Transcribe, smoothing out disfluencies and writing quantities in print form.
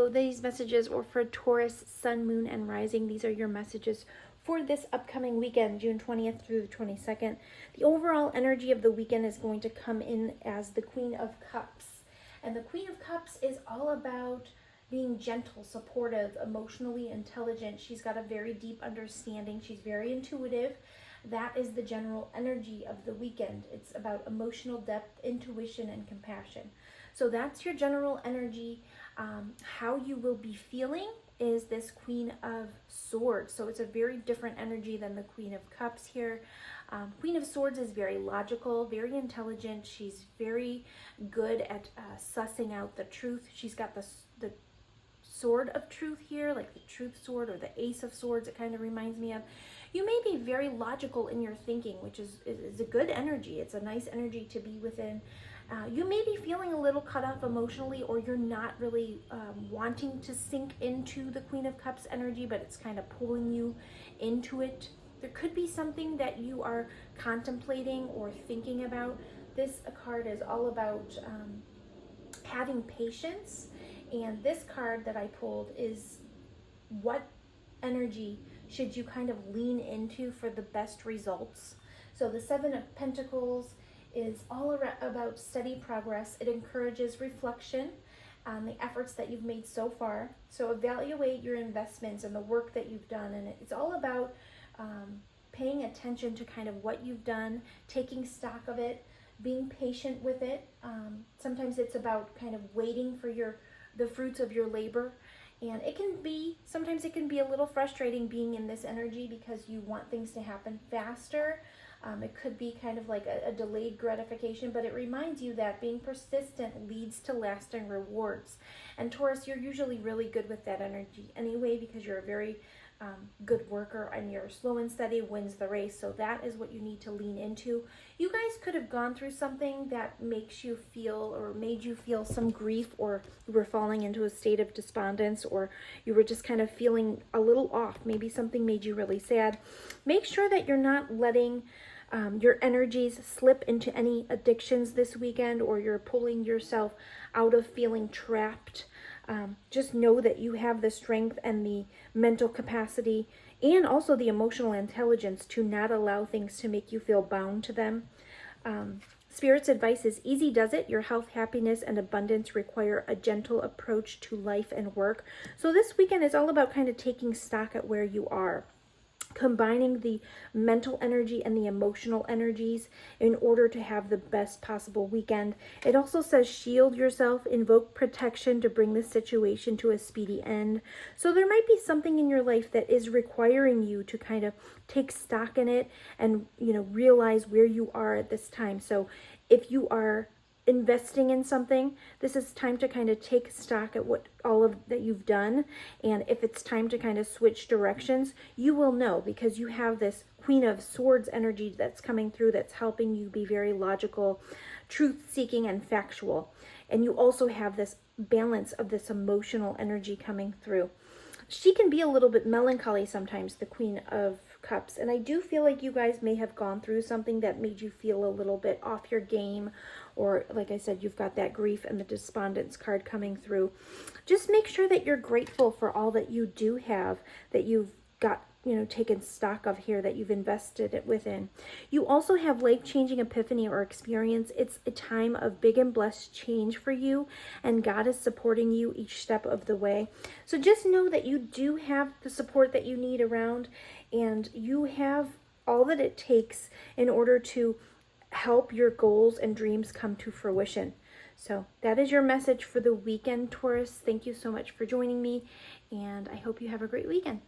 of these messages, or for Taurus, Sun, Moon, and Rising, these are your messages for this upcoming weekend, June 20th through the 22nd. The overall energy of the weekend is going to come in as the Queen of Cups. And the Queen of Cups is all about being gentle, supportive, emotionally intelligent. She's got a very deep understanding. She's very intuitive. That is the general energy of the weekend. It's about emotional depth, intuition, and compassion. So that's your general energy. How you will be feeling is this Queen of Swords. So it's a very different energy than the Queen of Cups here. Queen of Swords is very logical, very intelligent. She's very good at sussing out the truth. She's got the sword of truth here, like the truth sword or the ace of swords, it kind of reminds me of. You may be very logical in your thinking, which is a good energy. It's a nice energy to be within. You may be feeling a little cut off emotionally, or you're not really wanting to sink into the Queen of Cups energy, but it's kind of pulling you into it. There could be something that you are contemplating or thinking about. This card is all about having patience. And this card that I pulled is what energy should you kind of lean into for the best results. So the Seven of Pentacles is all about steady progress. It encourages reflection on the efforts that you've made so far. So evaluate your investments and the work that you've done. And it's all about paying attention to kind of what you've done, taking stock of it, being patient with it. Sometimes it's about kind of waiting for the fruits of your labor. And sometimes it can be a little frustrating being in this energy because you want things to happen faster. It could be kind of like a delayed gratification, but it reminds you that being persistent leads to lasting rewards. And Taurus, you're usually really good with that energy anyway, because you're a very good worker, and your slow and steady wins the race. So that is what you need to lean into. You guys could have gone through something that makes you feel, or made you feel some grief, or you were falling into a state of despondence, or you were just kind of feeling a little off. Maybe something made you really sad. Make sure that you're not letting your energies slip into any addictions this weekend, or you're pulling yourself out of feeling trapped. Just know that you have the strength and the mental capacity, and also the emotional intelligence to not allow things to make you feel bound to them. Spirit's advice is easy does it. Your health, happiness, and abundance require a gentle approach to life and work. So this weekend is all about kind of taking stock at where you are, combining the mental energy and the emotional energies in order to have the best possible weekend. It also says shield yourself, invoke protection to bring the situation to a speedy end. So there might be something in your life that is requiring you to kind of take stock in it and, realize where you are at this time. So if you are investing in something, this is time to kind of take stock at what all of that you've done. And if it's time to kind of switch directions, you will know, because you have this Queen of Swords energy that's coming through, that's helping you be very logical, truth-seeking, and factual. And you also have this balance of this emotional energy coming through. She can be a little bit melancholy sometimes, the Queen of Cups. And I do feel like you guys may have gone through something that made you feel a little bit off your game. Or like I said, you've got that grief and the despondence card coming through. Just make sure that you're grateful for all that you do have, that you've got, taken stock of here, that you've invested it within. You also have life-changing epiphany or experience. It's a time of big and blessed change for you, and God is supporting you each step of the way. So just know that you do have the support that you need around, and you have all that it takes in order to help your goals and dreams come to fruition. So that is your message for the weekend, Taurus. Thank you so much for joining me, and I hope you have a great weekend.